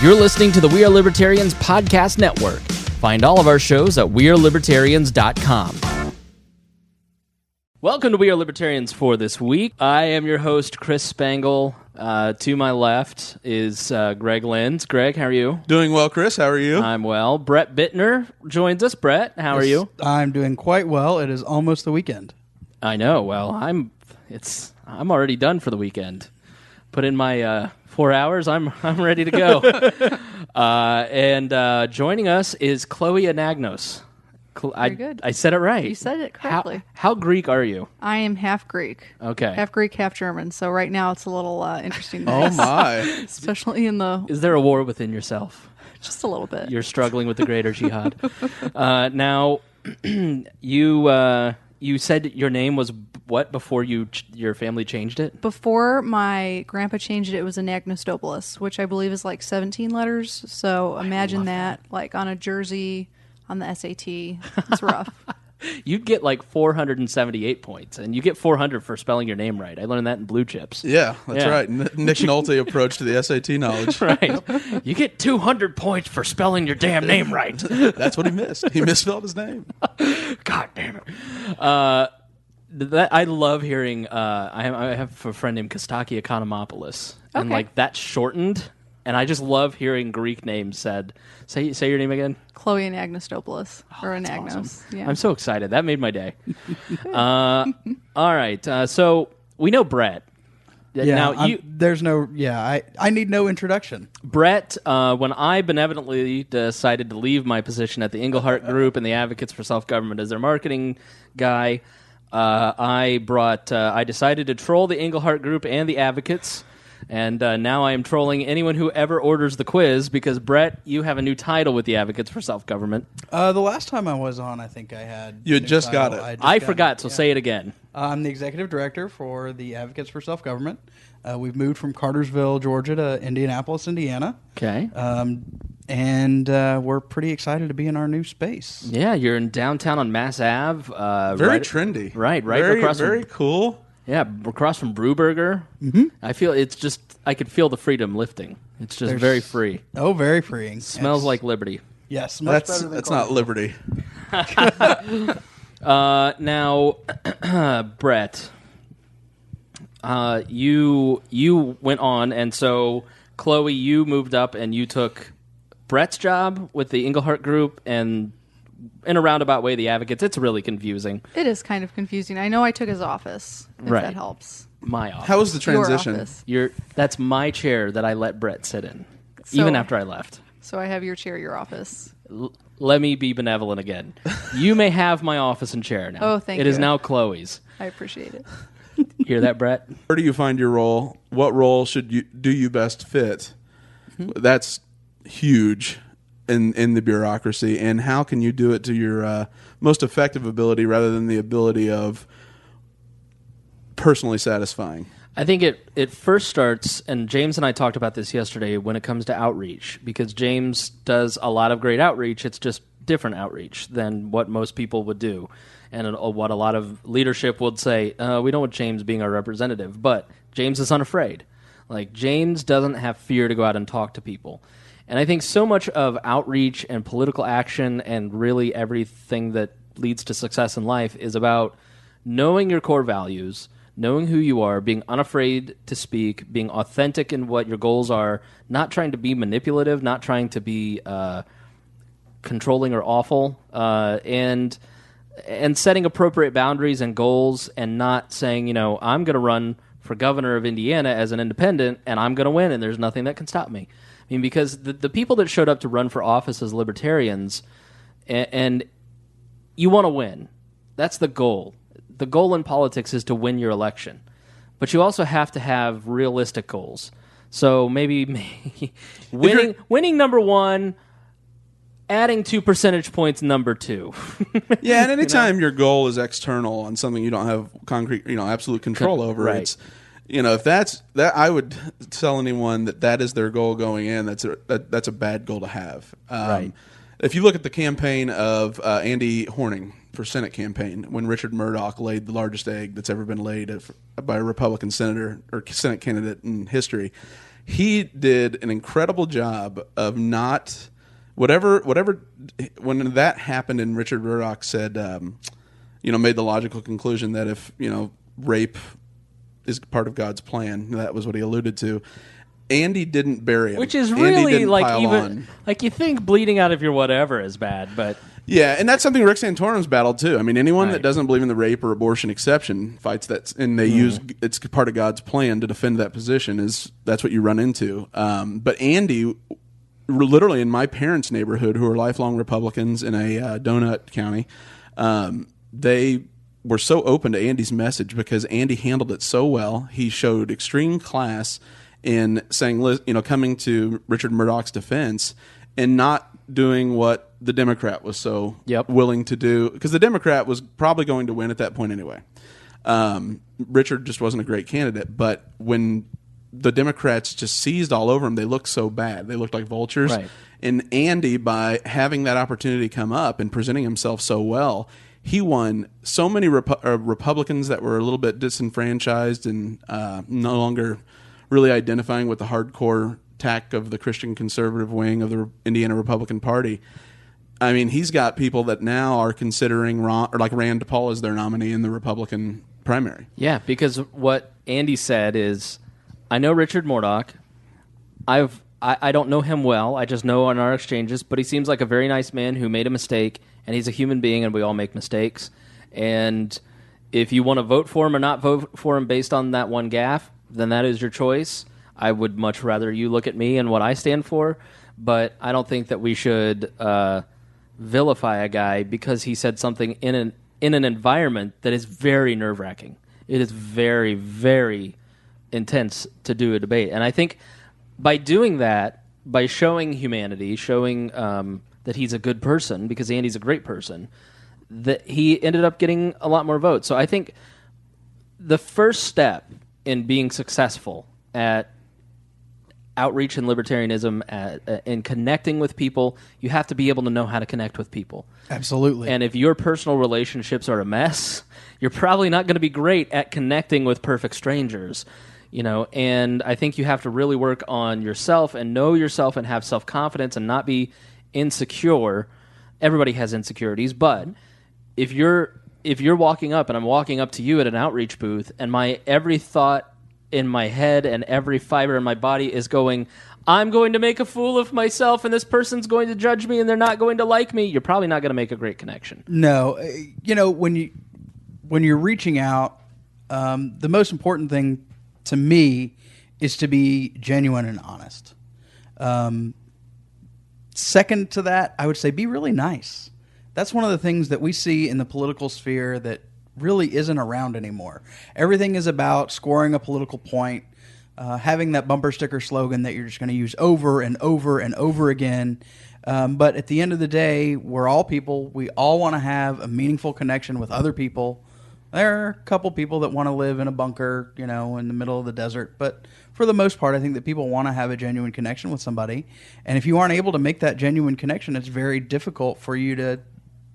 You're listening to the We Are Libertarians podcast network. Find all of our shows at wearelibertarians.com. Welcome to We Are Libertarians for this week. I am your host, Chris Spangle. To my left is Greg Lenz. Greg, how are you? Doing well, Chris. How are you? I'm well. Brett Bittner joins us. Brett, how are you? I'm doing quite well. It is almost the weekend. I know. Well, I'm already done for the weekend. Put in my 4 hours. I'm ready to go. And joining us is Chloe Anagnos. Very good. I said it right. You said it correctly. How Greek are you? I am half Greek. Okay. Half Greek, half German. So right now it's a little interesting. Oh, my. Especially in the... Is there a war within yourself? Just a little bit. You're struggling with the greater jihad. Now, you said your name was what before your family changed it? Before my grandpa changed it, it was Anagnostopoulos, which I believe is like 17 letters. So imagine that, like on a jersey... on the SAT. It's rough. You'd get like 478 points, and you get 400 for spelling your name right. I learned that in Blue Chips. Yeah, that's right. Nick Nolte approach to the SAT knowledge. Right. You get 200 points for spelling your damn name right. That's what he missed. He misspelled his name. God damn it. I love hearing, I have a friend named Kostaki Economopoulos, and like that's shortened. And I just love hearing Greek names said. Say your name again. Chloe Anagnostopoulos. Or Anagnos. Awesome. Yeah. I'm so excited. That made my day. All right. So we know Brett. Yeah, now I need no introduction. Brett, when I benevolently decided to leave my position at the Englehart Group and the Advocates for Self-Government as their marketing guy, I decided to troll the Englehart Group and the Advocates. And now I am trolling anyone who ever orders the quiz because, Brett, you have a new title with the Advocates for Self-Government. The last time I was on, I think I had... You had just got it. I forgot, so say it again. I'm the executive director for the Advocates for Self-Government. We've moved from Cartersville, Georgia to Indianapolis, Indiana. Okay. And we're pretty excited to be in our new space. Yeah, you're in downtown on Mass Ave. Very trendy. Right. Very cool. Yeah, across from Brewburger. Mm-hmm. I feel I could feel the freedom lifting. It's just very free. Oh, very freeing. Smells like liberty. Yes, much better than that's not liberty. Now, Brett, you went on, and so Chloe, you moved up and you took Brett's job with the Englehart Group and. In a roundabout way, the Advocates. It's really confusing. It is kind of confusing. I know I took his office, if that helps. My office. How was the transition? Your office. That's my chair that I let Brett sit in, So- even after I left. So I have your chair, your office. Let me be benevolent again. You may have my office and chair now. Oh, thank you. It is now Chloe's. I appreciate it. Hear that, Brett? Where do you find your role? What role do you best fit? Mm-hmm. That's huge. In the bureaucracy, and how can you do it to your most effective ability rather than the ability of personally satisfying? I think it first starts, and James and I talked about this yesterday when it comes to outreach, because James does a lot of great outreach. It's just different outreach than what most people would do, and what a lot of leadership would say, we don't want James being our representative, but James is unafraid. Like, James doesn't have fear to go out and talk to people. And I think so much of outreach and political action and really everything that leads to success in life is about knowing your core values, knowing who you are, being unafraid to speak, being authentic in what your goals are, not trying to be manipulative, not trying to be controlling or awful, and setting appropriate boundaries and goals and not saying, I'm going to run for governor of Indiana as an independent and I'm going to win and there's nothing that can stop me. I mean, because the people that showed up to run for office as libertarians, and you want to win. That's the goal. The goal in politics is to win your election. But you also have to have realistic goals. So maybe winning number one, adding 2 percentage points number two. Yeah, and anytime your goal is external on something you don't have concrete, absolute control over, right. It's if that's that, I would tell anyone that is their goal going in. That's a bad goal to have. Right. If you look at the campaign of Andy Horning for Senate campaign, when Richard Murdoch laid the largest egg that's ever been laid by a Republican senator or Senate candidate in history, he did an incredible job of not whatever when that happened, and Richard Murdoch said, made the logical conclusion that if rape is part of God's plan, that was what he alluded to. Andy didn't bury him, which is Andy really didn't like pile even on. like you think bleeding out of your whatever is bad, but yeah, and that's something Rick Santorum's battled too. I mean, anyone Right. that doesn't believe in the rape or abortion exception fights that, and they use it's part of God's plan to defend that position. That's what you run into. But Andy, literally in my parents' neighborhood, who are lifelong Republicans in a donut county, they were so open to Andy's message because Andy handled it so well. He showed extreme class in saying, coming to Richard Murdoch's defense and not doing what the Democrat was so willing to do, because the Democrat was probably going to win at that point anyway. Richard just wasn't a great candidate, but when the Democrats just seized all over him, they looked so bad. They looked like vultures. Right. And Andy, by having that opportunity come up and presenting himself so well, he won so many Republicans that were a little bit disenfranchised and no longer really identifying with the hardcore tack of the Christian conservative wing of the Indiana Republican Party. I mean, he's got people that now are considering Rand Paul as their nominee in the Republican primary. yeah, because what Andy said is, I know Richard Murdoch. I don't know him well. I just know on our exchanges, but he seems like a very nice man who made a mistake, and he's a human being, and we all make mistakes. And if you want to vote for him or not vote for him based on that one gaffe, then that is your choice. I would much rather you look at me and what I stand for, but I don't think that we should vilify a guy because he said something in an environment that is very nerve-wracking. It is very, very intense to do a debate. And I think by doing that, by showing humanity, showing that he's a good person, because Andy's a great person, that he ended up getting a lot more votes. So I think the first step in being successful at outreach and libertarianism, in connecting with people, you have to be able to know how to connect with people. Absolutely. And if your personal relationships are a mess, you're probably not going to be great at connecting with perfect strangers. And I think you have to really work on yourself and know yourself and have self-confidence and not be insecure. Everybody has insecurities, but if you're walking up and I'm walking up to you at an outreach booth and my every thought in my head and every fiber in my body is going, I'm going to make a fool of myself and this person's going to judge me and they're not going to like me, you're probably not going to make a great connection. No, when you're reaching out, the most important thing to me is to be genuine and honest. Second to that, I would say be really nice. That's one of the things that we see in the political sphere that really isn't around anymore. Everything is about scoring a political point, having that bumper sticker slogan that you're just going to use over and over and over again. But at the end of the day, we're all people. We all want to have a meaningful connection with other people. There are a couple people that want to live in a bunker, in the middle of the desert. But for the most part, I think that people want to have a genuine connection with somebody. And if you aren't able to make that genuine connection, it's very difficult for you to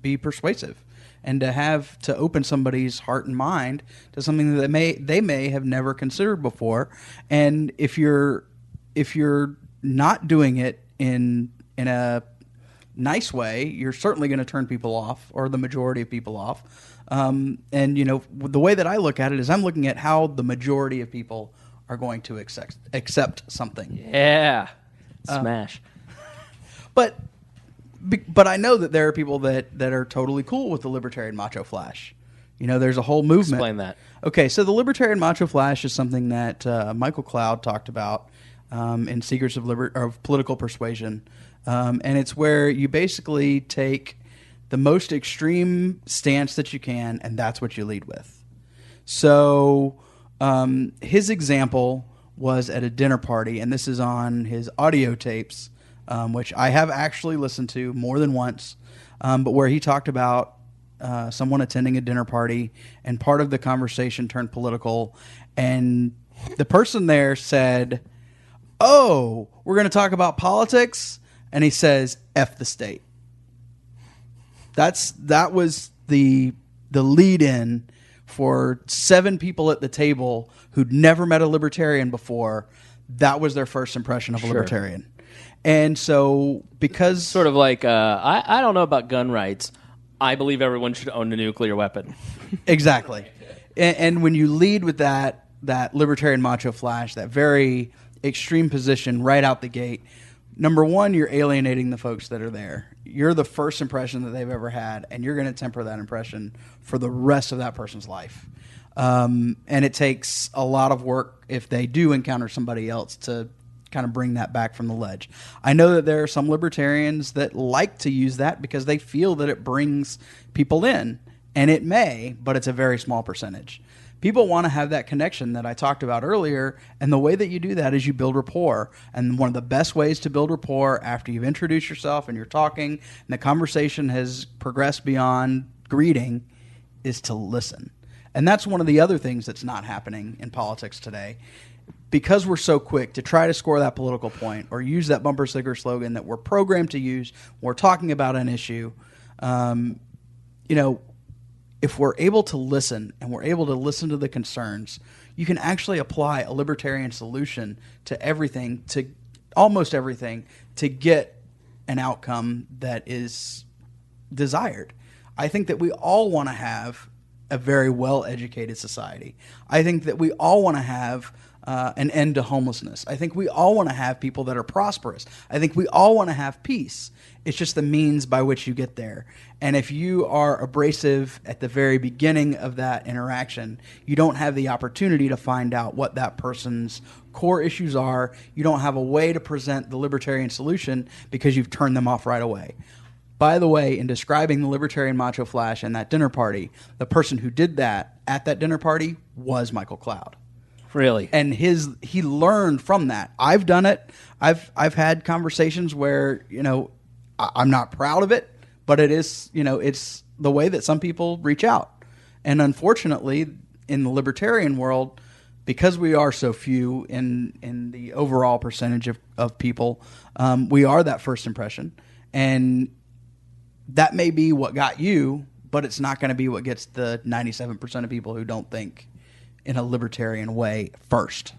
be persuasive and to open somebody's heart and mind to something that they may have never considered before. And if you're not doing it in a nice way, you're certainly going to turn people off, or the majority of people off. And the way that I look at it is I'm looking at how the majority of people are going to accept something. Yeah. Smash. But I know that there are people that are totally cool with the Libertarian Macho Flash. There's a whole movement. Explain that. Okay, so the Libertarian Macho Flash is something that Michael Cloud talked about in Secrets of Political Persuasion. And it's where you basically take the most extreme stance that you can, and that's what you lead with. So his example was at a dinner party, and this is on his audio tapes, which I have actually listened to more than once, but where he talked about someone attending a dinner party, and part of the conversation turned political, and the person there said, "Oh, we're going to talk about politics?" And he says, "F the state." That was the lead-in for 7 people at the table who'd never met a libertarian before. that was their first impression of a libertarian. And so because... Sort of like, I don't know about gun rights. I believe everyone should own a nuclear weapon. Exactly. And when you lead with that libertarian macho flash, that very extreme position right out the gate, number one, you're alienating the folks that are there. You're the first impression that they've ever had, and you're going to temper that impression for the rest of that person's life. And it takes a lot of work if they do encounter somebody else to kind of bring that back from the ledge. I know that there are some libertarians that like to use that because they feel that it brings people in, and it may, but it's a very small percentage. People want to have that connection that I talked about earlier, and the way that you do that is you build rapport. And one of the best ways to build rapport after you've introduced yourself and you're talking and the conversation has progressed beyond greeting is to listen. And that's one of the other things that's not happening in politics today. Because we're so quick to try to score that political point or use that bumper sticker slogan that we're programmed to use when we're talking about an issue, if we're able to listen and we're able to listen to the concerns, you can actually apply a libertarian solution to everything, to almost everything, to get an outcome that is desired. I think that we all want to have a very well-educated society. I think that we all want to have an end to homelessness. I think we all want to have people that are prosperous. I think we all want to have peace. It's just the means by which you get there. And if you are abrasive at the very beginning of that interaction, you don't have the opportunity to find out what that person's core issues are. You don't have a way to present the libertarian solution because you've turned them off right away. By the way, in describing the libertarian macho flash and that dinner party, the person who did that at that dinner party was Michael Cloud. Really? And he learned from that. I've done it. I've had conversations where, I'm not proud of it, but it is, it's the way that some people reach out. And unfortunately, in the libertarian world, because we are so few in the overall percentage of people, we are that first impression. And that may be what got you, but it's not going to be what gets the 97% of people who don't think in a libertarian way first.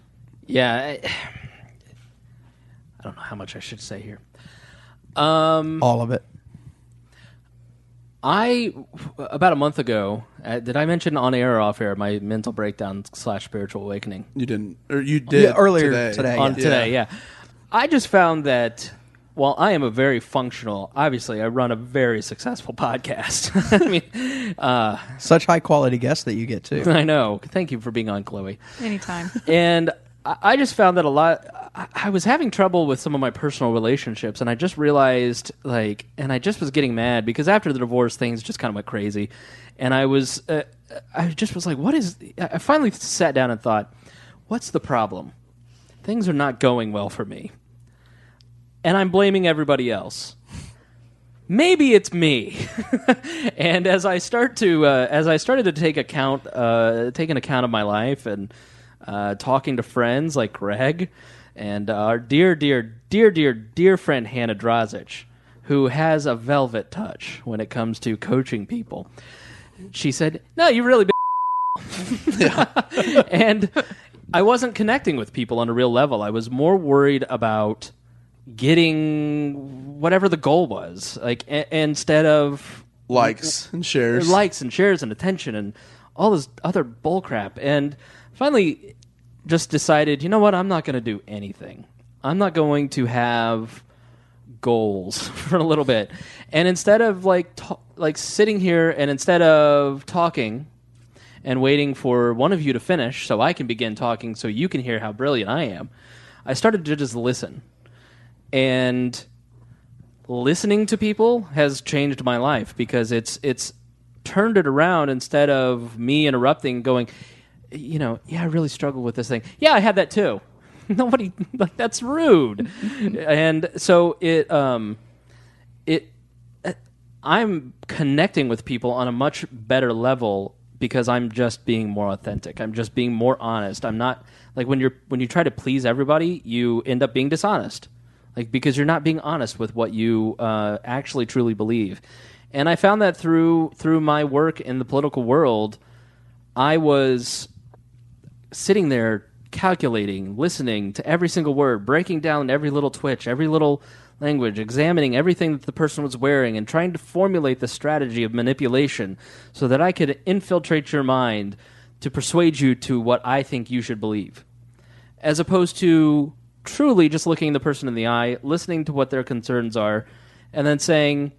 Yeah. I don't know how much I should say here. All of it. About a month ago, did I mention on air or off air my mental breakdown / spiritual awakening? You didn't, or you did earlier today. Today, yeah. I just found that while I am a very functional, obviously I run a very successful podcast. I mean, such high quality guests that you get too. I know. Thank you for being on, Chloe. Anytime. And I just found that a lot. I was having trouble with some of my personal relationships, and I just realized, and I just was getting mad because after the divorce, things just kind of went crazy, and I just was like, what is? I finally sat down and thought, what's the problem? Things are not going well for me, and I'm blaming everybody else. Maybe it's me. And as I started to take account of my life and talking to friends like Greg and our dear friend Hannah Drozic, who has a velvet touch when it comes to coaching people, she said, "No, you really." And I wasn't connecting with people on a real level. I was more worried about getting whatever the goal was, instead of likes and shares and attention and all this other bull crap. And finally just decided, you know what, I'm not going to do anything. I'm not going to have goals for a little bit. And instead of sitting here and instead of talking and waiting for one of you to finish so I can begin talking so you can hear how brilliant I am, I started to just listen. And listening to people has changed my life because it's turned it around. Instead of me interrupting, going, I really struggle with this thing. Yeah, I had that too. Nobody, that's rude. And so I'm connecting with people on a much better level because I'm just being more authentic. I'm just being more honest. I'm not when you try to please everybody, you end up being dishonest. Because you're not being honest with what you actually truly believe. And I found that through my work in the political world, I was sitting there calculating, listening to every single word, breaking down every little twitch, every little language, examining everything that the person was wearing, and trying to formulate the strategy of manipulation so that I could infiltrate your mind to persuade you to what I think you should believe. As opposed to truly just looking the person in the eye, listening to what their concerns are, and then saying,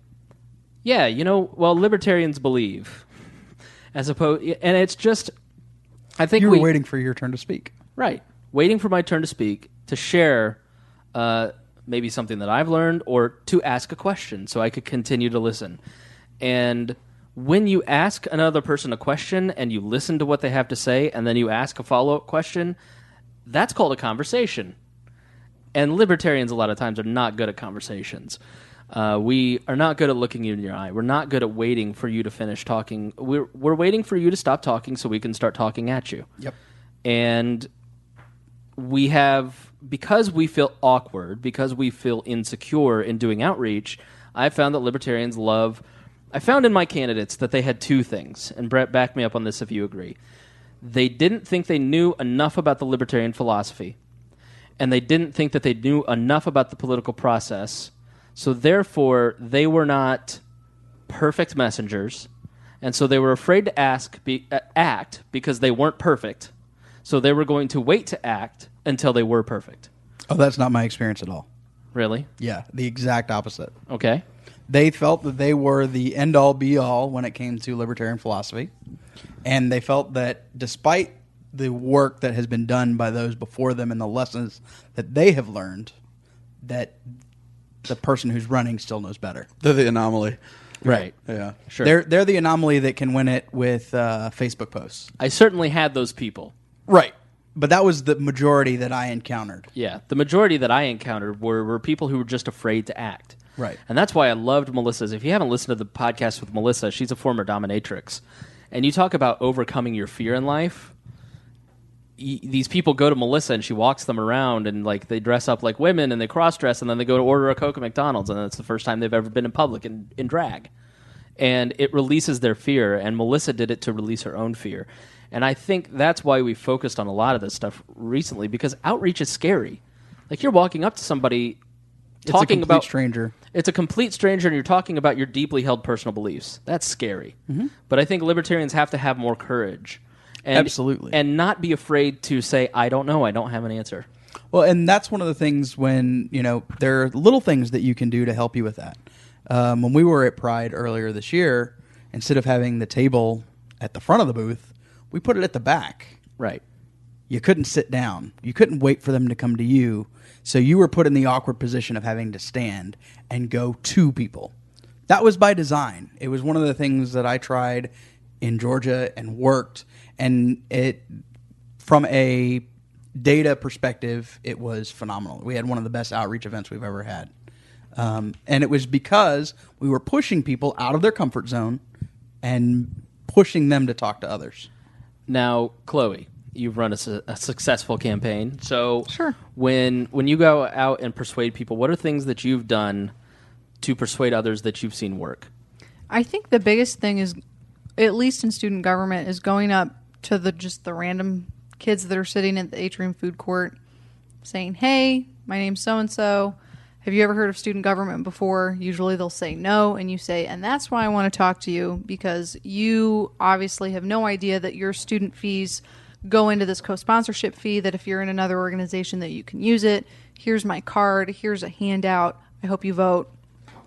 yeah, libertarians believe. And it's just, I think you were waiting for your turn to speak. Right. Waiting for my turn to speak, to share maybe something that I've learned, or to ask a question so I could continue to listen. And when you ask another person a question and you listen to what they have to say and then you ask a follow-up question, that's called a conversation. And libertarians a lot of times are not good at conversations. We are not good at looking you in your eye. We're not good at waiting for you to finish talking. We're waiting for you to stop talking so we can start talking at you. Yep. And we have, because we feel awkward, because we feel insecure in doing outreach, I found that libertarians I found in my candidates that they had two things, and Brett, back me up on this if you agree. They didn't think they knew enough about the libertarian philosophy, and they didn't think that they knew enough about the political process, so therefore they were not perfect messengers, and so they were afraid to act because they weren't perfect, so they were going to wait to act until they were perfect. Oh, that's not my experience at all. Really? Yeah, the exact opposite. Okay. They felt that they were the end-all, be-all when it came to libertarian philosophy, and they felt that despite the work that has been done by those before them and the lessons that they have learned, that the person who's running still knows better. They're the anomaly. Right. Yeah. Sure. They're the anomaly that can win it with Facebook posts. I certainly had those people. Right. But that was the majority that I encountered. Yeah. The majority that I encountered were people who were just afraid to act. Right. And that's why I loved Melissa's. If you haven't listened to the podcast with Melissa, she's a former dominatrix. And you talk about overcoming your fear in life. These people go to Melissa and she walks them around and they dress up like women and they cross-dress and then they go to order a Coke at McDonald's and that's the first time they've ever been in public in drag. And it releases their fear, and Melissa did it to release her own fear. And I think that's why we focused on a lot of this stuff recently, because outreach is scary. Like, you're walking up to somebody talking about... stranger. It's a complete stranger, and you're talking about your deeply held personal beliefs. That's scary. Mm-hmm. But I think libertarians have to have more courage. Absolutely. And not be afraid to say, I don't know, I don't have an answer. Well, and that's one of the things when, there are little things that you can do to help you with that. When we were at Pride earlier this year, instead of having the table at the front of the booth, we put it at the back. Right. You couldn't sit down. You couldn't wait for them to come to you. So you were put in the awkward position of having to stand and go to people. That was by design. It was one of the things that I tried in Georgia and worked. And it, from a data perspective, it was phenomenal. We had one of the best outreach events we've ever had. And it was because we were pushing people out of their comfort zone and pushing them to talk to others. Now, Chloe, you've run a successful campaign. So sure. When you go out and persuade people, what are things that you've done to persuade others that you've seen work? I think the biggest thing is, at least in student government, is going up to the random kids that are sitting at the atrium food court saying, hey, my name's so-and-so. Have you ever heard of student government before? Usually they'll say no, and you say, and that's why I want to talk to you, because you obviously have no idea that your student fees go into this co-sponsorship fee, that if you're in another organization that you can use it. Here's my card. Here's a handout. I hope you vote.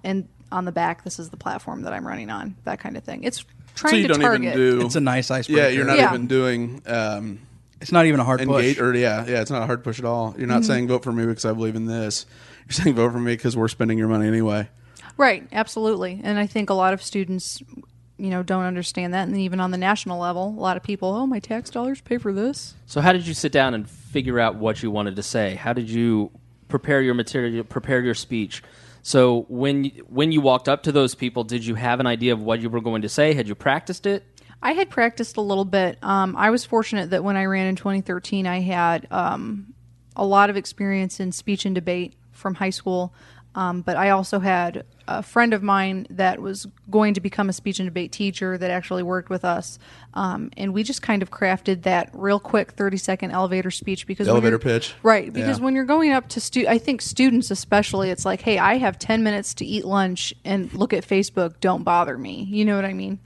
And on the back, this is the platform that I'm running on, that kind of thing. It's trying so you to don't target. Even do, it's a nice icebreaker. Yeah, you're not Yeah. even doing... it's not even a hard push. It's not a hard push at all. You're not saying vote for me because I believe in this. You're saying vote for me because we're spending your money anyway. Right, absolutely. And I think a lot of students, don't understand that. And even on the national level, a lot of people, oh, my tax dollars pay for this. So how did you sit down and figure out what you wanted to say? How did you prepare your material, prepare your speech? So when you walked up to those people, did you have an idea of what you were going to say? Had you practiced it? I had practiced a little bit. I was fortunate that when I ran in 2013, I had a lot of experience in speech and debate from high school. But I also had a friend of mine that was going to become a speech and debate teacher that actually worked with us. And we just kind of crafted that real quick 30-second elevator speech. Because Elevator pitch. Right. Because Yeah. when you're going up to I think students especially, it's like, hey, I have 10 minutes to eat lunch and look at Facebook. Don't bother me. You know what I mean?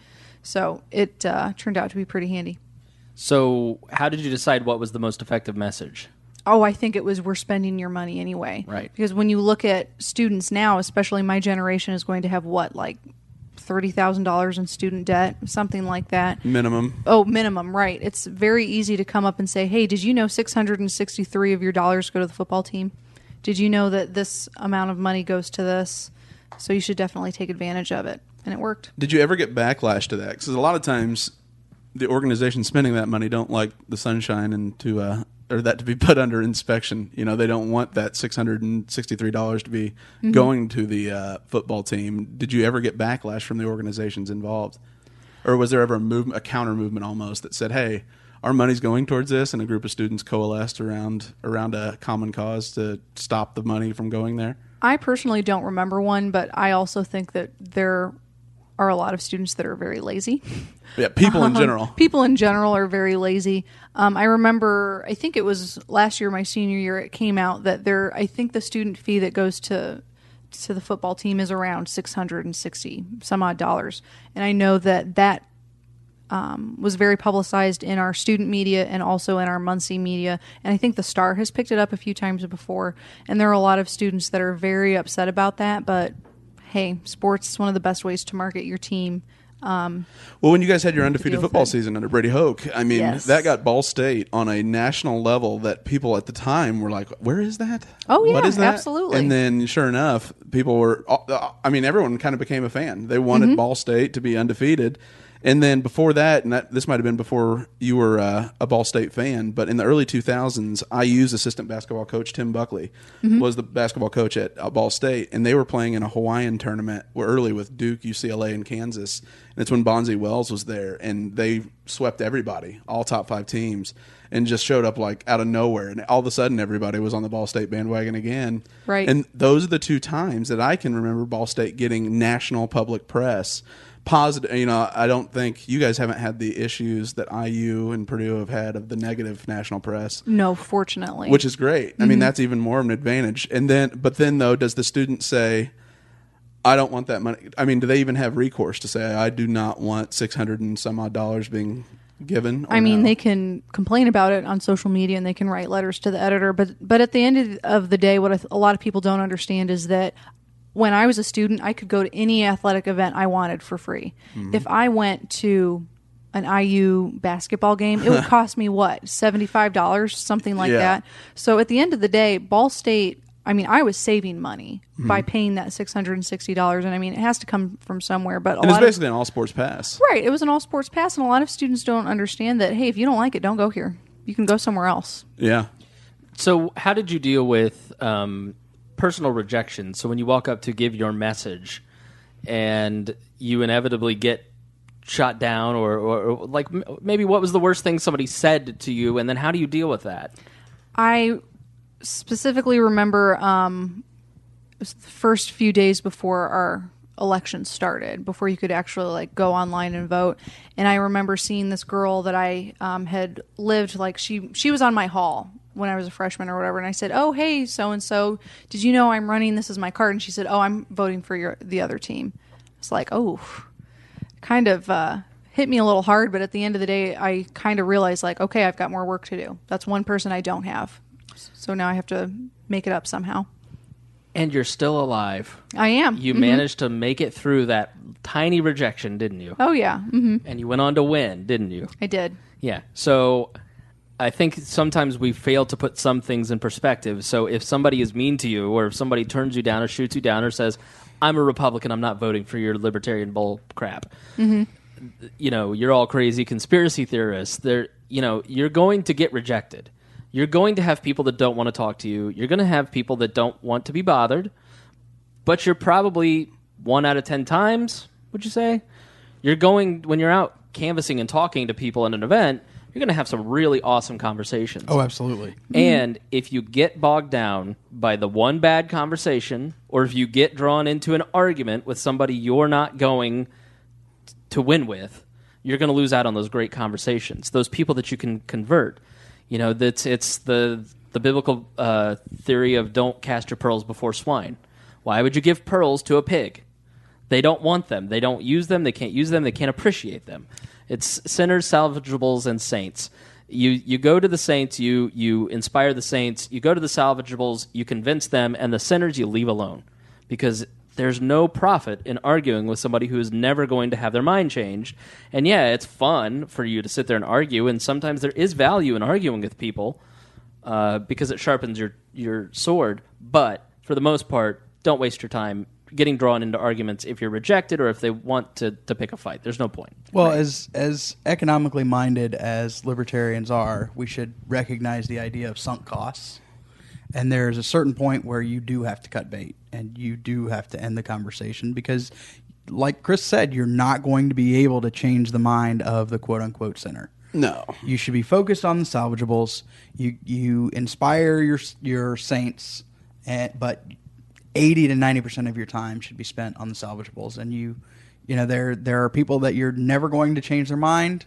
So it turned out to be pretty handy. So how did you decide what was the most effective message? Oh, I think it was we're spending your money anyway. Right. Because when you look at students now, especially my generation is going to have what, like $30,000 in student debt, something like that. Minimum. Oh, minimum, right. It's very easy to come up and say, hey, did you know 663 of your dollars go to the football team? Did you know that this amount of money goes to this? So you should definitely take advantage of it. And it worked. Did you ever get backlash to that? Because a lot of times the organizations spending that money don't like the sunshine and or that to be put under inspection. You know, they don't want that $663 to be going to the football team. Did you ever get backlash from the organizations involved? Or was there ever a counter movement almost that said, hey, our money's going towards this, and a group of students coalesced around a common cause to stop the money from going there? I personally don't remember one, but I also think that there are a lot of students that are very lazy. Yeah, people in general. People in general are very lazy. I remember, I think it was last year, my senior year, it came out that I think the student fee that goes to the football team is around $660 some odd dollars. And I know that was very publicized in our student media and also in our Muncie media. And I think the Star has picked it up a few times before. And there are a lot of students that are very upset about that, but hey, sports is one of the best ways to market your team. Well, when you guys had your undefeated deal with football it. season under Brady Hoke, I mean, Yes. that got Ball State on a national level that people at the time were like, where is that? Oh, yeah, what is that? absolutely. And then, sure enough, people were, everyone kind of became a fan. They wanted Mm-hmm. Ball State to be undefeated. And then before that, and this might have been before you were a Ball State fan, but in the early 2000s, IU's assistant basketball coach, Tim Buckley, was the basketball coach at Ball State, and they were playing in a Hawaiian tournament early with Duke, UCLA, and Kansas. And it's when Bonzi Wells was there, and they swept everybody, all top 5 teams, and just showed up like out of nowhere. And all of a sudden, everybody was on the Ball State bandwagon again. Right. And those are the 2 times that I can remember Ball State getting national public press. Positive, I don't think you guys haven't had the issues that IU and Purdue have had of the negative national press. No, fortunately. Which is great. I mean, that's even more of an advantage. But then though, does the student say, I don't want that money? I mean, do they even have recourse to say, I do not want 600 and some odd dollars being given? I mean, no? they can complain about it on social media and they can write letters to the editor. But at the end of the day, what a lot of people don't understand is that when I was a student, I could go to any athletic event I wanted for free. If I went to an IU basketball game, it would cost me, what, $75, something like Yeah. that. So at the end of the day, Ball State, I mean, I was saving money by paying that $660. And I mean, it has to come from somewhere. But And it's basically an all sports pass. Right. It was an all sports pass. And a lot of students don't understand that, hey, if you don't like it, don't go here. You can go somewhere else. Yeah. So how did you deal with personal rejection? So when you walk up to give your message and you inevitably get shot down or like maybe what was the worst thing somebody said to you, and then how do you deal with that? I specifically remember it was the first few days before our election started, before you could actually like go online and vote. And I remember seeing this girl that I had lived, like she was on my hall when I was a freshman or whatever. And I said, oh, hey, so-and-so, did you know I'm running? This is my card. And she said, oh, I'm voting for the other team. It's like, oh, kind of hit me a little hard. But at the end of the day, I kind of realized like, okay, I've got more work to do. That's one person I don't have. So now I have to make it up somehow. And you're still alive. I am. You managed to make it through that tiny rejection, didn't you? Oh, yeah. Mm-hmm. And you went on to win, didn't you? I did. Yeah. So I think sometimes we fail to put some things in perspective. So if somebody is mean to you, or if somebody turns you down or shoots you down or says, I'm a Republican, I'm not voting for your libertarian bull crap. You're all crazy conspiracy theorists. You're going to get rejected. You're going to have people that don't want to talk to you. You're going to have people that don't want to be bothered. But you're probably 1 out of 10 times, would you say? When you're out canvassing and talking to people at an event, you're going to have some really awesome conversations. Oh, absolutely. And if you get bogged down by the one bad conversation, or if you get drawn into an argument with somebody you're not going to win with, you're going to lose out on those great conversations, those people that you can convert. You know, it's the biblical theory of don't cast your pearls before swine. Why would you give pearls to a pig? They don't want them. They don't use them. They can't use them. They can't appreciate them. It's sinners, salvageables, and saints. You go to the saints, you inspire the saints. You go to the salvageables, you convince them, and the sinners you leave alone. Because there's no profit in arguing with somebody who is never going to have their mind changed. And yeah, it's fun for you to sit there and argue, and sometimes there is value in arguing with people because it sharpens your sword. But for the most part, don't waste your time getting drawn into arguments if you're rejected or if they want to pick a fight. There's no point. Well, as economically minded as libertarians are, we should recognize the idea of sunk costs. And there's a certain point where you do have to cut bait and you do have to end the conversation because, like Chris said, you're not going to be able to change the mind of the quote-unquote sinner. No. You should be focused on the salvageables. You inspire your saints, but 80 to 90% of your time should be spent on the salvageables. And you know, there are people that you're never going to change their mind.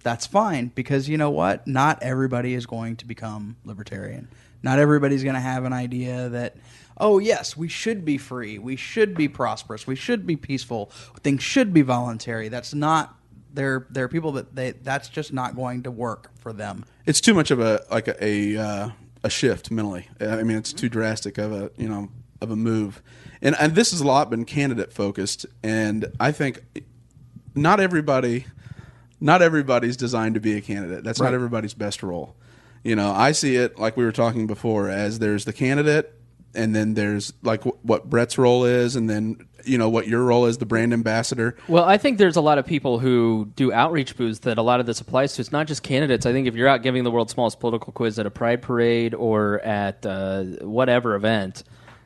That's fine, because you know what? Not everybody is going to become libertarian. Not everybody's going to have an idea that, oh yes, we should be free, we should be prosperous, we should be peaceful, things should be voluntary. That's not. There are people that's just not going to work for them. It's too much of a shift mentally. I mean, it's too drastic of a move, and this has a lot been candidate focused, and I think not everybody's designed to be a candidate. That's Right. not everybody's best role. You know, I see it like we were talking before, as there's the candidate, and then there's like what Brett's role is, and then what your role is, the brand ambassador. Well, I think there's a lot of people who do outreach booths that a lot of this applies to. It's not just candidates. I think if you're out giving the world's smallest political quiz at a pride parade or at whatever event,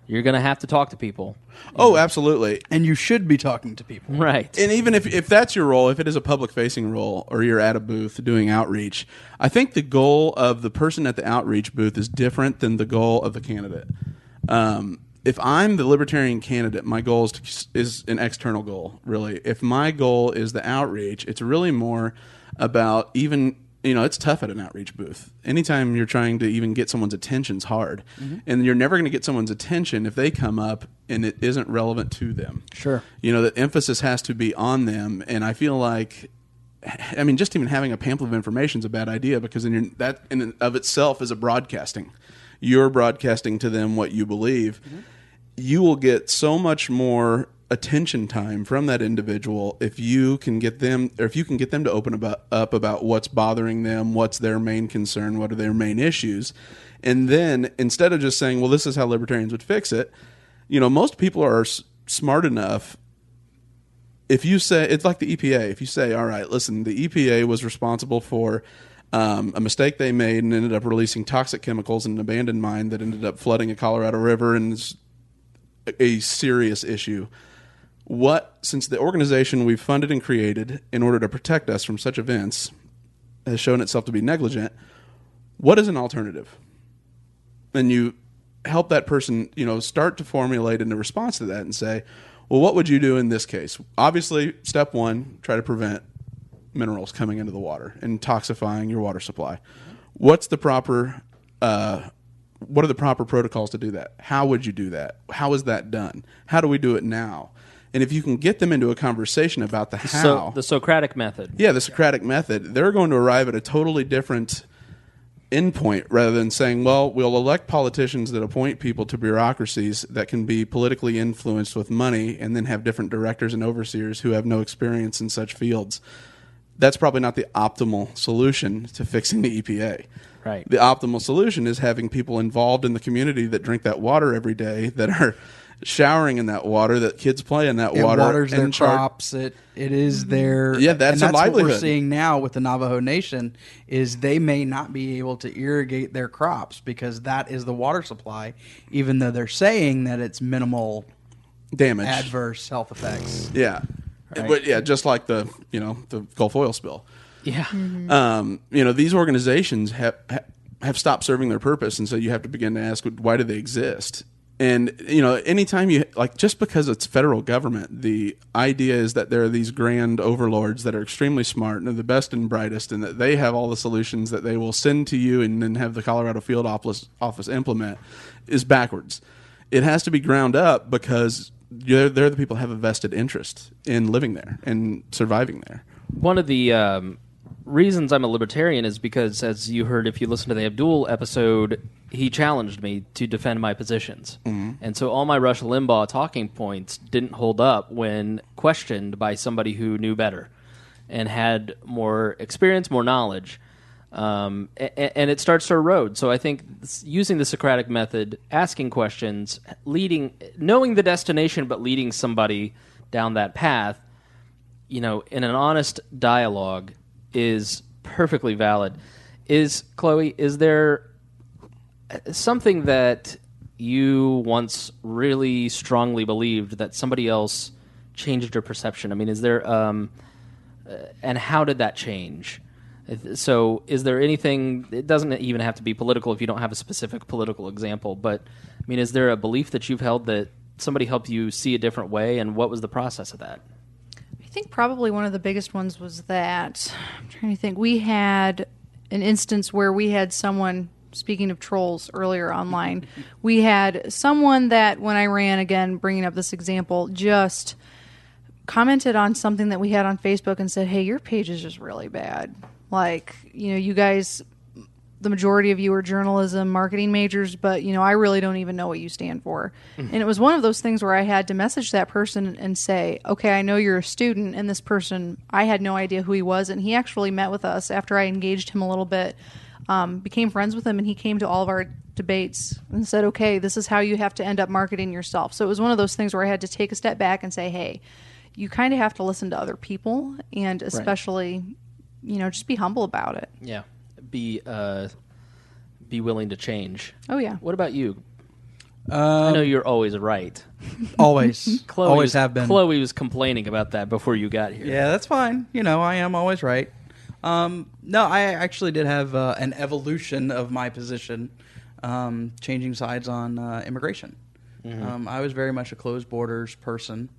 you're going to have to talk to people. Oh, absolutely. And you should be talking to people. Right. And even if that's your role, if it is a public-facing role or you're at a booth doing outreach, I think the goal of the person at the outreach booth is different than the goal of the candidate. If I'm the libertarian candidate, my goal is an external goal, really. If my goal is the outreach, it's really more about it's tough at an outreach booth. Anytime you're trying to even get someone's attention is hard. Mm-hmm. And you're never going to get someone's attention if they come up and it isn't relevant to them. Sure. The emphasis has to be on them. And I feel like, just even having a pamphlet of information is a bad idea, because then that in and of itself is a broadcasting. You're broadcasting to them what you believe. Mm-hmm. You will get so much more attention time from that individual if you can get them to open up about what's bothering them, what's their main concern, what are their main issues. And then instead of just saying, well, this is how libertarians would fix it, most people are smart enough. If you say, it's like the EPA, if you say, all right, listen, the EPA was responsible for a mistake they made and ended up releasing toxic chemicals in an abandoned mine that ended up flooding a Colorado River, and it's a serious issue. Since the organization we've funded and created in order to protect us from such events has shown itself to be negligent, what is an alternative? And you help that person, start to formulate in response to that and say, well, what would you do in this case? Obviously, step one, try to prevent minerals coming into the water and toxifying your water supply. What are the proper protocols to do that? How would you do that? How is that done? How do we do it now? And if you can get them into a conversation about the how. The Socratic method. Yeah, the Socratic method. They're going to arrive at a totally different endpoint, rather than saying, well, we'll elect politicians that appoint people to bureaucracies that can be politically influenced with money and then have different directors and overseers who have no experience in such fields. That's probably not the optimal solution to fixing the EPA. Right. The optimal solution is having people involved in the community that drink that water every day, that are showering in that water, that kids play in that water. It waters their crops. It is their... Yeah, that's a livelihood. What we're seeing now with the Navajo Nation is they may not be able to irrigate their crops because that is the water supply, even though they're saying that it's minimal damage, adverse health effects. Yeah. Right. But yeah, just like the Gulf oil spill. Yeah. These organizations have stopped serving their purpose, and so you have to begin to ask, why do they exist? And anytime just because it's federal government, the idea is that there are these grand overlords that are extremely smart and are the best and brightest, and that they have all the solutions that they will send to you and then have the Colorado Field Office implement, is backwards. It has to be ground up because they're the people who have a vested interest in living there and surviving there. One of the reasons I'm a libertarian is because, as you heard if you listen to the Abdul episode, he challenged me to defend my positions. Mm-hmm. And so all my Rush Limbaugh talking points didn't hold up when questioned by somebody who knew better and had more experience, more knowledge. And it starts to erode. So I think using the Socratic method, asking questions, knowing the destination but leading somebody down that path, in an honest dialogue is perfectly valid. Chloe, is there something that you once really strongly believed that somebody else changed your perception? I mean, is there, and how did that change? So is there anything, it doesn't even have to be political if you don't have a specific political example, but I mean, is there a belief that you've held that somebody helped you see a different way, and what was the process of that? I think probably one of the biggest ones was that, I'm trying to think, we had an instance where we had someone, speaking of trolls earlier online, we had someone that when I ran, again, bringing up this example, just commented on something that we had on Facebook and said, hey, your page is just really bad. Like, you guys, the majority of you are journalism, marketing majors, but, I really don't even know what you stand for. And it was one of those things where I had to message that person and say, okay, I know you're a student, and this person, I had no idea who he was, and he actually met with us after I engaged him a little bit, became friends with him, and he came to all of our debates and said, okay, this is how you have to end up marketing yourself. So it was one of those things where I had to take a step back and say, hey, you kind of have to listen to other people, and especially, just be humble about it. Yeah. Be willing to change. Oh, yeah. What about you? I know you're always right. Always. Always have been. Chloe was complaining about that before you got here. Yeah, that's fine. I am always right. No, I actually did have an evolution of my position, changing sides on immigration. Mm-hmm. I was very much a closed borders person.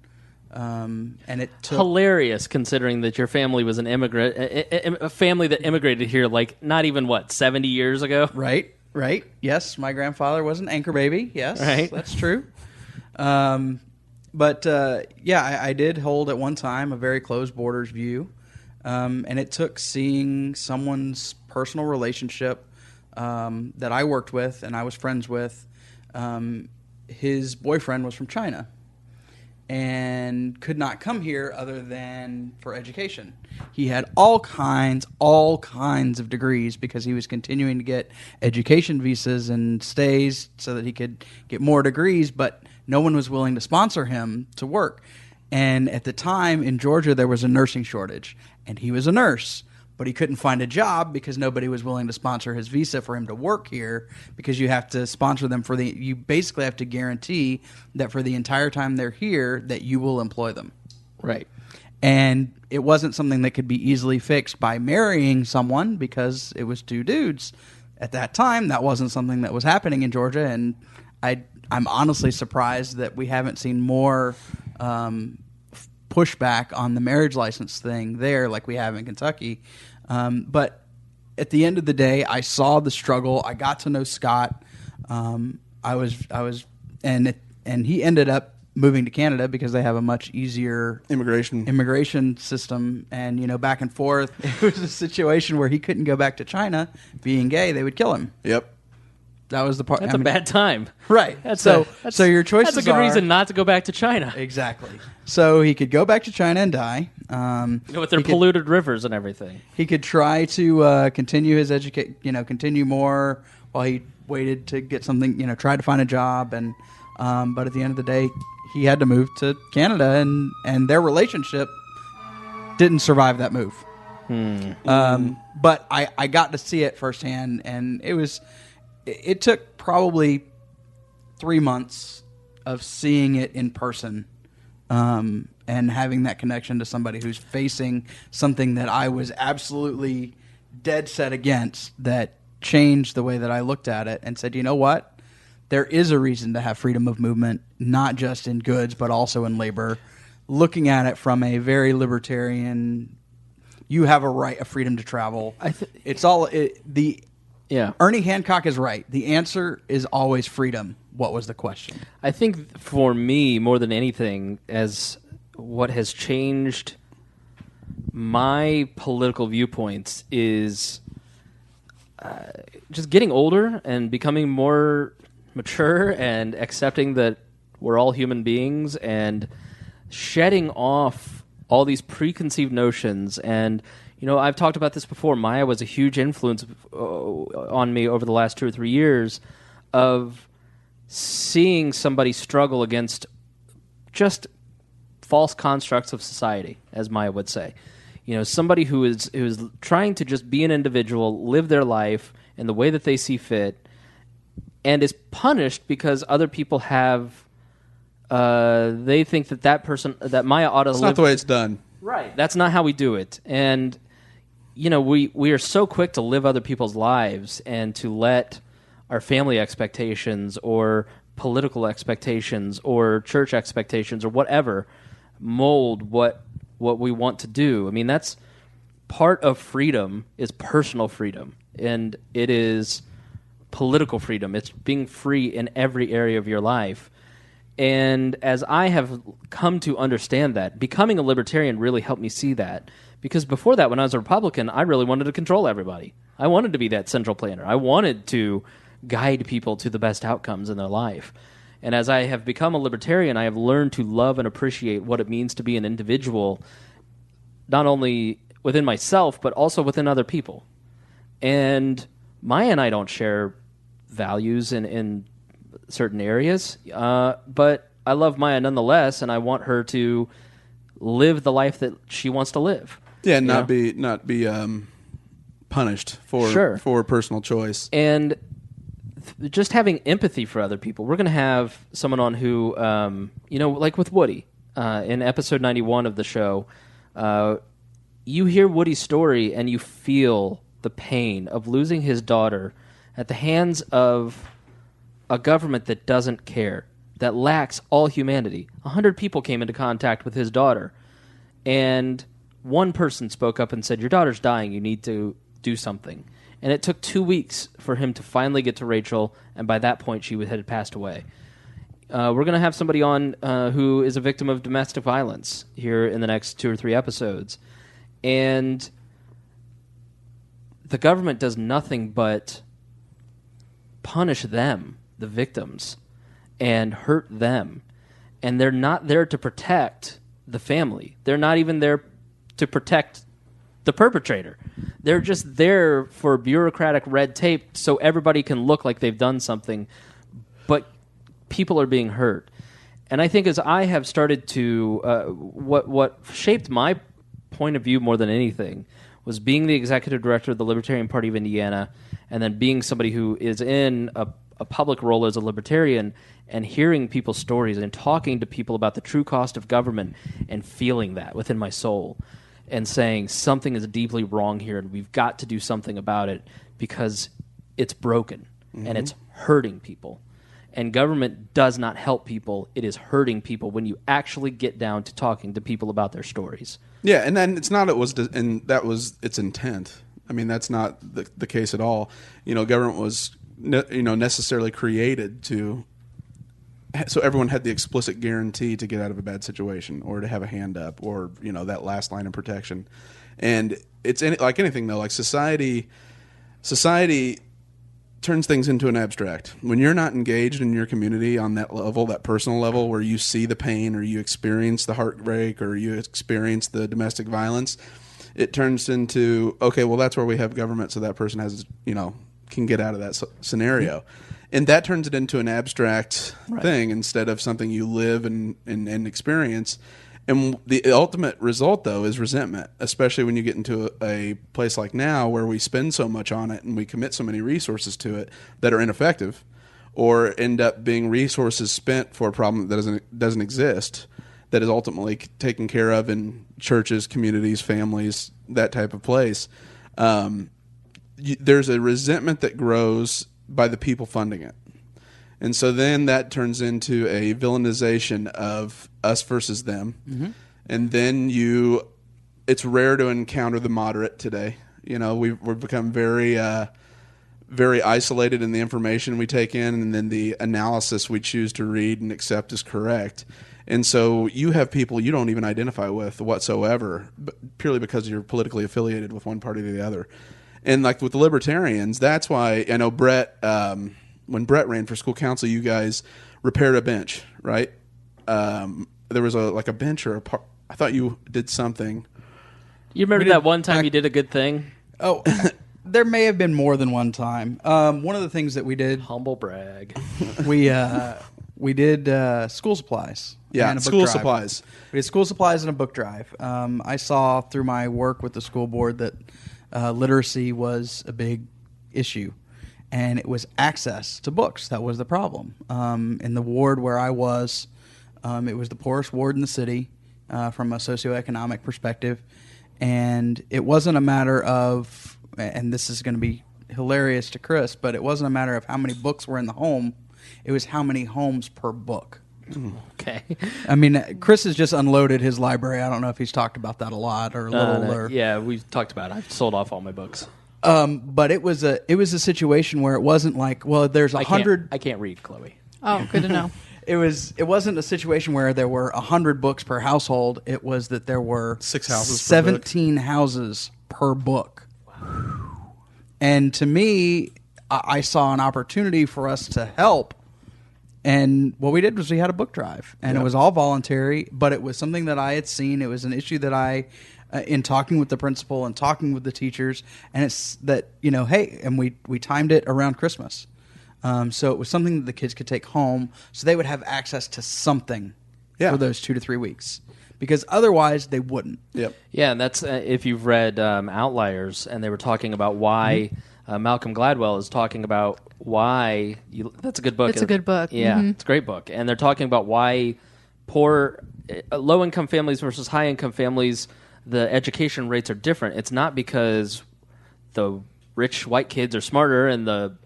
And it took hilarious considering that your family was an immigrant, a family that immigrated here not even 70 years ago. Right. Yes, my grandfather was an anchor baby. Yes, right. That's true. I did hold at one time a very closed borders view, and it took seeing someone's personal relationship that I worked with and I was friends with. His boyfriend was from China and could not come here other than for education. He had all kinds of degrees because he was continuing to get education visas and stays so that he could get more degrees, but no one was willing to sponsor him to work. And at the time in Georgia, there was a nursing shortage, and he was a nurse, but he couldn't find a job because nobody was willing to sponsor his visa for him to work here, because you have to sponsor them you basically have to guarantee that for the entire time they're here that you will employ them. Right. And it wasn't something that could be easily fixed by marrying someone because it was two dudes. At that time, that wasn't something that was happening in Georgia, and I'm honestly surprised that we haven't seen more pushback on the marriage license thing there like we have in Kentucky. But at the end of the day, I saw the struggle. I got to know Scott. And he ended up moving to Canada because they have a much easier immigration system. And, back and forth, it was a situation where he couldn't go back to China. Being gay, they would kill him. Yep. That was the part. That's a bad time. Right. So your choices That's a good reason not to go back to China. Exactly. So he could go back to China and die. With their polluted rivers and everything. He could try to continue his continue more while he waited to get something, try to find a job. And but at the end of the day, he had to move to Canada, and their relationship didn't survive that move. But I got to see it firsthand, and it took probably 3 months of seeing it in person and having that connection to somebody who's facing something that I was absolutely dead set against, that changed the way that I looked at it and said, you know what? There is a reason to have freedom of movement, not just in goods, but also in labor. Looking at it from a very libertarian, you have a freedom to travel. Ernie Hancock is right. The answer is always freedom. What was the question? I think for me, more than anything, as what has changed my political viewpoints is just getting older and becoming more mature and accepting that we're all human beings and shedding off all these preconceived notions. And, you know, I've talked about this before. Maya was a huge influence on me over the last 2 or 3 years of seeing somebody struggle against just false constructs of society, as Maya would say. You know, somebody who is trying to just be an individual, live their life in the way that they see fit, and is punished because other people have they think that person, that Maya ought to live. That's not the way it's done. Right. That's not how we do it. And, you know, we are so quick to live other people's lives and to let our family expectations or political expectations or church expectations or whatever mold what we want to do. I mean, that's part of freedom is personal freedom, and it is political freedom. It's being free in every area of your life. And as I have come to understand that, becoming a libertarian really helped me see that. Because before that, when I was a Republican, I really wanted to control everybody. I wanted to be that central planner. I wanted to guide people to the best outcomes in their life. And as I have become a libertarian, I have learned to love and appreciate what it means to be an individual, not only within myself, but also within other people. And Maya and I don't share values in certain areas, but I love Maya nonetheless, and I want her to live the life that she wants to live. Yeah, and not be punished for personal choice. And just having empathy for other people. We're going to have someone on who, like with Woody, in episode 91 of the show, you hear Woody's story and you feel the pain of losing his daughter at the hands of a government that doesn't care, that lacks all humanity. 100 people came into contact with his daughter, and one person spoke up and said, your daughter's dying, you need to do something. And it took 2 weeks for him to finally get to Rachel, and by that point she had passed away. We're going to have somebody on who is a victim of domestic violence here in the next 2 or 3 episodes. And the government does nothing but punish them, the victims, and hurt them. And they're not there to protect the family. They're not even there to protect the perpetrator. They're just there for bureaucratic red tape so everybody can look like they've done something, but people are being hurt. And I think as I have started to, what shaped my point of view more than anything was being the executive director of the Libertarian Party of Indiana, and then being somebody who is in a public role as a libertarian and hearing people's stories and talking to people about the true cost of government and feeling that within my soul and saying something is deeply wrong here and we've got to do something about it because it's broken and it's hurting people. And government does not help people. It is hurting people when you actually get down to talking to people about their stories. Yeah, and then and that was its intent. I mean, that's not the case at all. You know, government was necessarily created so everyone had the explicit guarantee to get out of a bad situation or to have a hand up or, that last line of protection. And it's like anything, though, like society turns things into an abstract. When you're not engaged in your community on that level, that personal level where you see the pain or you experience the heartbreak or you experience the domestic violence, it turns into, okay, well, that's where we have government so that person has, can get out of that scenario. And that turns it into an abstract thing instead of something you live and experience. And the ultimate result, though, is resentment, especially when you get into a place like now where we spend so much on it and we commit so many resources to it that are ineffective or end up being resources spent for a problem that doesn't exist. that is ultimately taken care of in churches, communities, families, that type of place. There's a resentment that grows by the people funding it. And so then that turns into a villainization of us versus them. Mm-hmm. And then it's rare to encounter the moderate today. We've become very very isolated in the information we take in, and then the analysis we choose to read and accept is correct. And so you have people you don't even identify with whatsoever, purely because you're politically affiliated with one party or the other. And like with the Libertarians, that's why I know Brett, when Brett ran for school council, you guys repaired a bench, right? There was a bench or I thought you did something. You remember that one time you did a good thing? Oh, there may have been more than one time. One of the things that we did, Humble brag. we did school supplies. Yeah, and a book school drive. supplies. We did school supplies and a book drive. I saw through my work with the school board that literacy was a big issue, and it was access to books that was the problem. In the ward where I was, it was the poorest ward in the city from a socioeconomic perspective, and it wasn't a matter of, and this is going to be hilarious to Chris, but it wasn't a matter of how many books were in the home. It was how many homes per book. Okay. I mean, Chris has just unloaded his library. I don't know if he's talked about that a lot or a little. No. Yeah, we've talked about it. I've sold off all my books. But it was a situation where it wasn't like, well, there's 100. I can't read, Chloe. Oh, good to know. It wasn't a situation where there were 100 books per household. It was that there were 6 houses, 17 houses per book. Wow. And to me, I saw an opportunity for us to help. And what we did was we had a book drive, and it was all voluntary, but it was something that I had seen. It was an issue that I, in talking with the principal and talking with the teachers, and it's that, hey, and we timed it around Christmas. So it was something that the kids could take home, so they would have access to something for those 2 to 3 weeks, because otherwise they wouldn't. Yep. Yeah, and that's if you've read Outliers, and they were talking about why Malcolm Gladwell is talking about why that's a good book. It's a good book. Yeah, It's a great book, and they're talking about why low-income families versus high-income families, the education rates are different. It's not because the rich white kids are smarter and the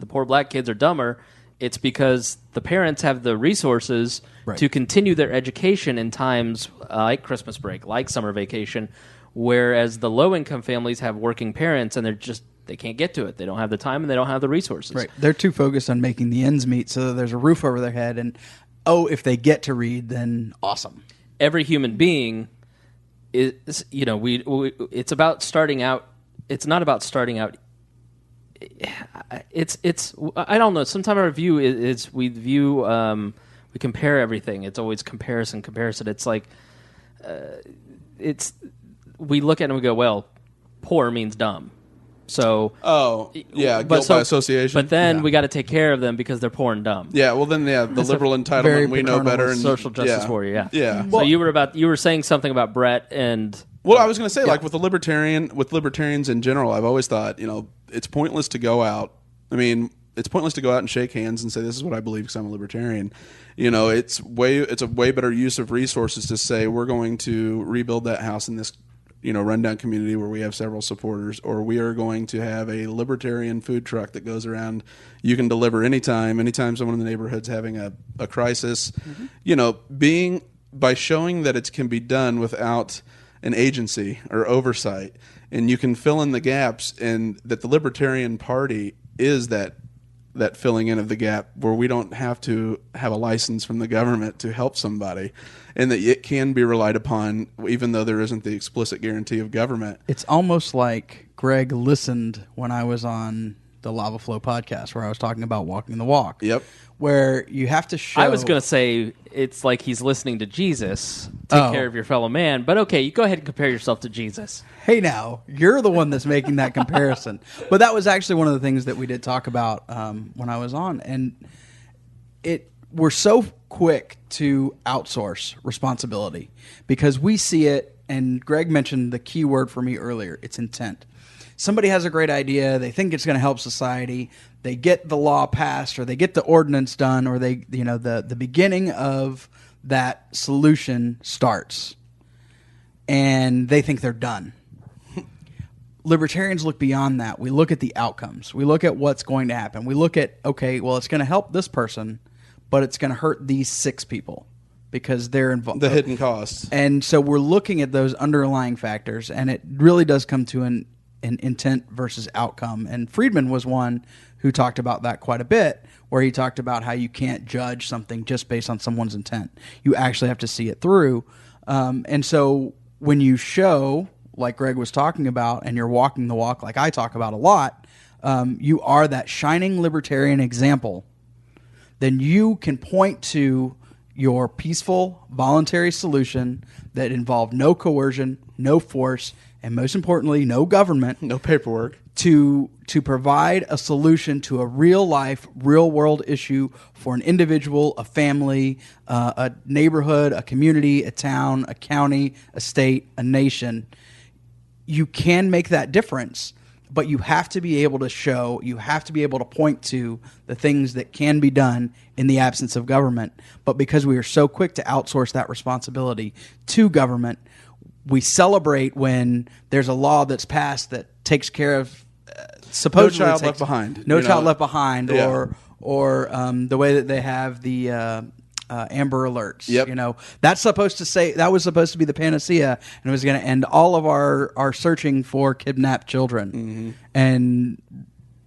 poor black kids are dumber. It's because the parents have the resources to continue their education in times like Christmas break, like summer vacation, whereas the low-income families have working parents and they can't get to it. They don't have the time and they don't have the resources. Right. They're too focused on making the ends meet so that there's a roof over their head, and if they get to read, then awesome. Every human being is, it's about starting out. It's not about starting out. It's I don't know. Sometimes our view is we compare everything. It's always comparison. It's like we look at it and we go, well, poor means dumb. So guilt by association. But then we got to take care of them because they're poor and dumb. Yeah, well then the liberal entitlement, we know better, and social justice warrior. Yeah. So you were saying something about Brett and. Well, I was going to say, like with libertarians in general, I've always thought, it's pointless to go out. I mean, it's pointless to go out and shake hands and say, this is what I believe because I'm a libertarian. It's a way better use of resources to say we're going to rebuild that house in this, rundown community where we have several supporters, or we are going to have a libertarian food truck that goes around. You can deliver anytime someone in the neighborhood's having a crisis. Mm-hmm. By showing that it can be done without an agency or oversight, and you can fill in the gaps, and that the Libertarian Party is that filling in of the gap where we don't have to have a license from the government to help somebody, and that it can be relied upon even though there isn't the explicit guarantee of government. It's almost like Greg listened when I was on the Lava Flow podcast where I was talking about walking the walk. Yep. Where you have to show... I was going to say it's like he's listening to Jesus. Take care of your fellow man. But okay, you go ahead and compare yourself to Jesus. Hey now, you're the one that's making that comparison. But that was actually one of the things that we did talk about when I was on. And we're so quick to outsource responsibility because we see it, and Greg mentioned the key word for me earlier, it's intent. Somebody has a great idea, they think it's going to help society, they get the law passed or they get the ordinance done, or the beginning of that solution starts, and they think they're done. Libertarians look beyond that. We look at the outcomes. We look at what's going to happen. We look at, okay, well, it's going to help this person, but it's going to hurt these 6 people because they're involved. The hidden costs. And so we're looking at those underlying factors, and it really does come to an intent versus outcome. And Friedman was one who talked about that quite a bit, where he talked about how you can't judge something just based on someone's intent. You actually have to see it through. And so when you show, like Greg was talking about, and you're walking the walk like I talk about a lot, you are that shining libertarian example, then you can point to your peaceful, voluntary solution that involved no coercion, no force, and most importantly, no government. No paperwork. To provide a solution to a real-life, real-world issue for an individual, a family, a neighborhood, a community, a town, a county, a state, a nation. You can make that difference, but you have to be able to show, you have to be able to point to the things that can be done in the absence of government. But because we are so quick to outsource that responsibility to government, we celebrate when there's a law that's passed that takes care of supposedly No Child Left Behind. No Child Left Behind, Yeah. or the way that they have the Amber Alerts. Yep. You know, that's supposed to say, that was supposed to be the panacea, and it was going to end all of our searching for kidnapped children. Mm-hmm. And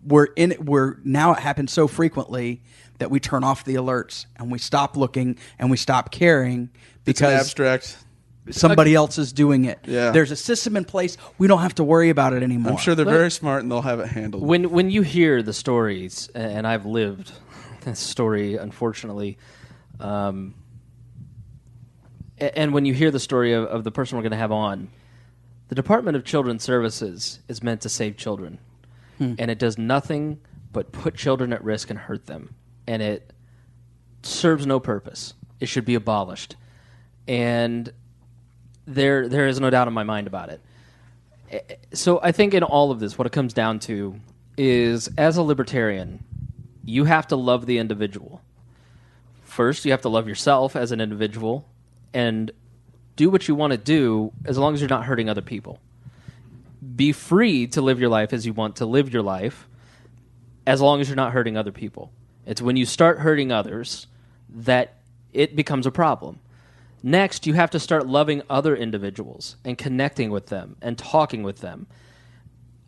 we're now, it happens so frequently that we turn off the alerts and we stop looking and we stop caring It's an because abstract. somebody else is doing it. Yeah. There's a system in place. We don't have to worry about it anymore. I'm sure they're very smart and they'll have it handled. When you hear the stories, and I've lived this story, unfortunately, and when you hear the story of the person we're going to have on, the Department of Children's Services is meant to save children, and it does nothing but put children at risk and hurt them, and it serves no purpose. It should be abolished, and there is no doubt in my mind about it. So I think in all of this, what it comes down to is, as a libertarian, you have to love the individual. First, you have to love yourself as an individual and do what you want to do as long as you're not hurting other people. Be free to live your life as you want to live your life as long as you're not hurting other people. It's when you start hurting others that it becomes a problem. Next, you have to start loving other individuals and connecting with them and talking with them.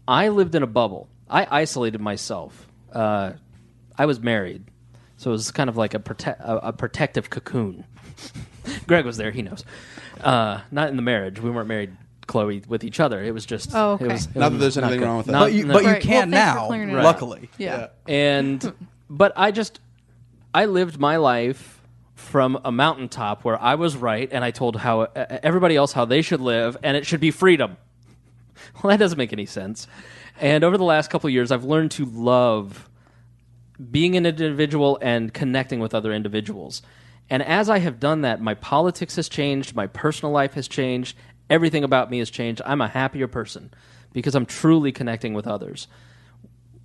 I lived in a bubble. I isolated myself. I was married, so it was kind of like a protective cocoon. Greg was there; he knows. Not in the marriage. We weren't married, Chloe, with each other. It was just. Oh, okay. It was Not that there's anything good. wrong with that. But you Right. can Well, thanks for now, clearing it up. luckily. Yeah. But I lived my life from a mountaintop where I was right, and I told how everybody else how they should live, and it should be freedom. Well, that doesn't make any sense. And over the last couple of years, I've learned to love being an individual and connecting with other individuals. And as I have done that, my politics has changed, my personal life has changed, everything about me has changed. I'm a happier person because I'm truly connecting with others.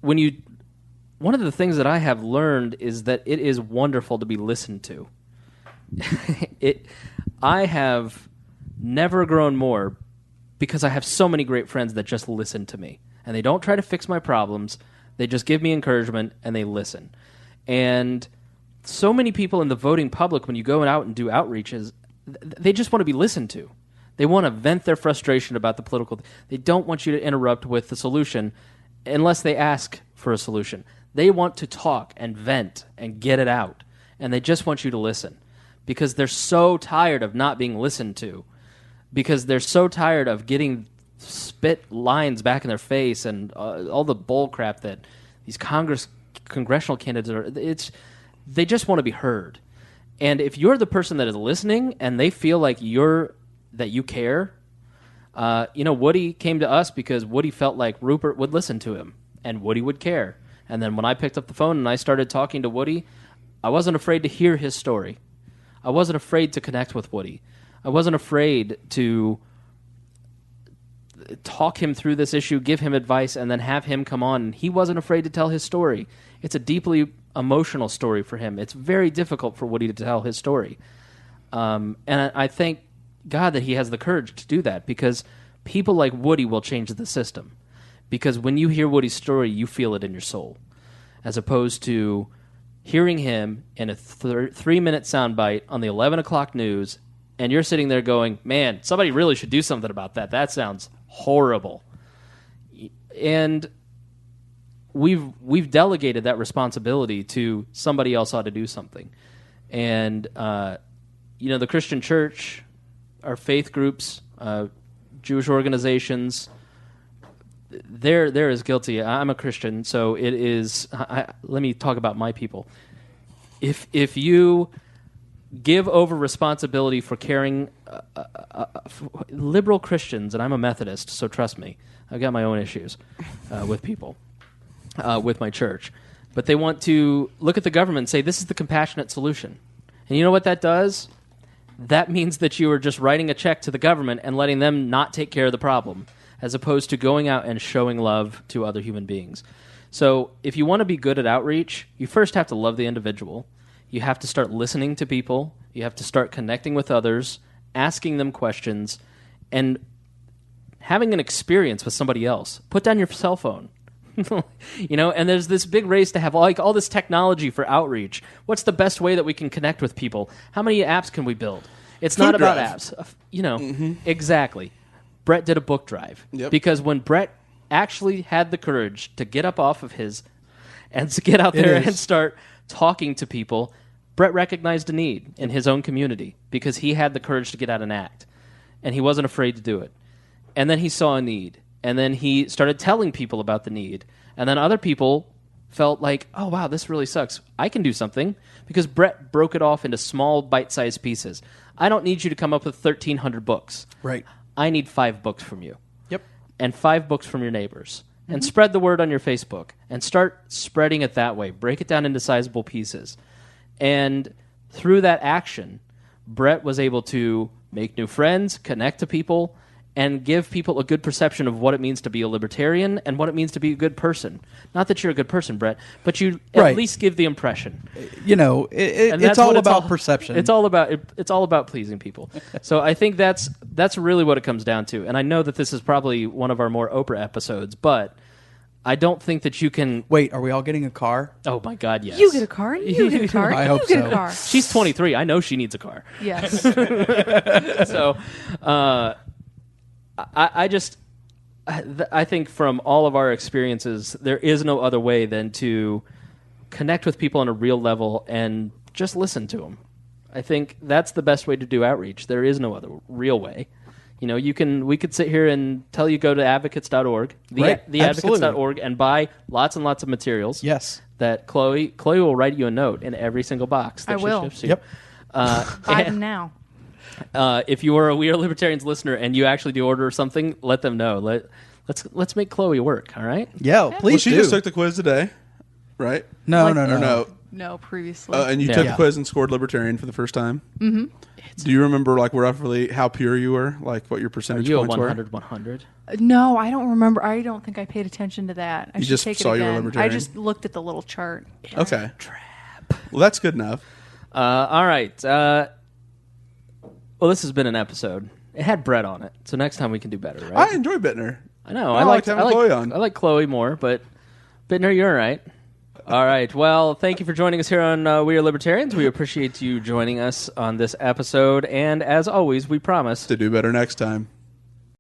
One of the things that I have learned is that it is wonderful to be listened to. I have never grown more because I have so many great friends that just listen to me. And they don't try to fix my problems. They just give me encouragement and they listen. And so many people in the voting public, when you go out and do outreaches, they just want to be listened to. They want to vent their frustration about the political. They don't want you to interrupt with the solution unless they ask for a solution. They want to talk and vent and get it out. And they just want you to listen because they're so tired of not being listened to, because they're so tired of getting spit lines back in their face and all the bull crap that these congressional candidates are. They just want to be heard. And if you're the person that is listening and they feel like that you care, Woody came to us because Woody felt like Rupert would listen to him and Woody would care. And then when I picked up the phone and I started talking to Woody, I wasn't afraid to hear his story. I wasn't afraid to connect with Woody. I wasn't afraid to talk him through this issue, give him advice, and then have him come on. And he wasn't afraid to tell his story. It's a deeply emotional story for him. It's very difficult for Woody to tell his story. And I thank God that he has the courage to do that, because people like Woody will change the system. Because when you hear Woody's story, you feel it in your soul, as opposed to hearing him in a 3-minute soundbite on the 11 o'clock news, and you're sitting there going, man, somebody really should do something about that. That sounds horrible. And we've delegated that responsibility to somebody else ought to do something. And, the Christian church, our faith groups, Jewish organizations, they're as guilty. I'm a Christian, so it is. Let me talk about my people. If you give over responsibility for caring, liberal Christians, and I'm a Methodist, so trust me, I've got my own issues with people, with my church, but they want to look at the government and say this is the compassionate solution, and you know what that does? That means that you are just writing a check to the government and letting them not take care of the problem, as opposed to going out and showing love to other human beings. So if you want to be good at outreach, you first have to love the individual. You have to start listening to people. You have to start connecting with others, asking them questions, and having an experience with somebody else. Put down your cell phone. And there's this big race to have all this technology for outreach. What's the best way that we can connect with people? How many apps can we build? It's Food not about drive. apps. Exactly. Brett did a book drive. Yep. Because when Brett actually had the courage to get up off of his and to get out there and start talking to people, Brett recognized a need in his own community because he had the courage to get out and act. And he wasn't afraid to do it. And then he saw a need. And then he started telling people about the need. And then other people felt like, oh, wow, this really sucks. I can do something, because Brett broke it off into small, bite-sized pieces. I don't need you to come up with 1,300 books. Right. I need 5 books from you. Yep. And 5 books from your neighbors. And spread the word on your Facebook. And start spreading it that way. Break it down into sizable pieces. And through that action, Brett was able to make new friends, connect to people, and give people a good perception of what it means to be a libertarian and what it means to be a good person. Not that you're a good person, Brett, but you at least give the impression. It's all about perception. It's all about pleasing people. So I think that's really what it comes down to. And I know that this is probably one of our more Oprah episodes, but I don't think that you can. Wait, are we all getting a car? Oh my God, yes. You get a car, and you get a car, I and hope you get so. a car. She's 23. I know she needs a car. Yes. So, I think from all of our experiences, there is no other way than to connect with people on a real level and just listen to them. I think that's the best way to do outreach. There is no other real way. We could sit here and tell you go to advocates.org, theadvocates.org, and buy lots and lots of materials. Yes. That Chloe will write you a note in every single box that I will. ships you. Yep. Buy them now. If you are a We Are Libertarians listener and you actually do order something, let them know. Let's make Chloe work. All right? Yeah, please Well, she do. just took the quiz today, right? No. Or no. No, previously. And you took the quiz and scored libertarian for the first time. Mm-hmm. Do you remember roughly how pure you were? Like what your Are percentage you a points 100? No, I don't remember. I don't think I paid attention to that. I You should just take saw it you were again. libertarian? I just looked at the little chart. were? Okay. Well, that's good enough. All right. Well, this has been an episode. It had Brett on it, so next time we can do better, right? I enjoy Bittner. I know. I like having Chloe on. I like Chloe more, but Bittner, you're all right. All right. Well, thank you for joining us here on We Are Libertarians. We appreciate you joining us on this episode, and as always, we promise To do better next time.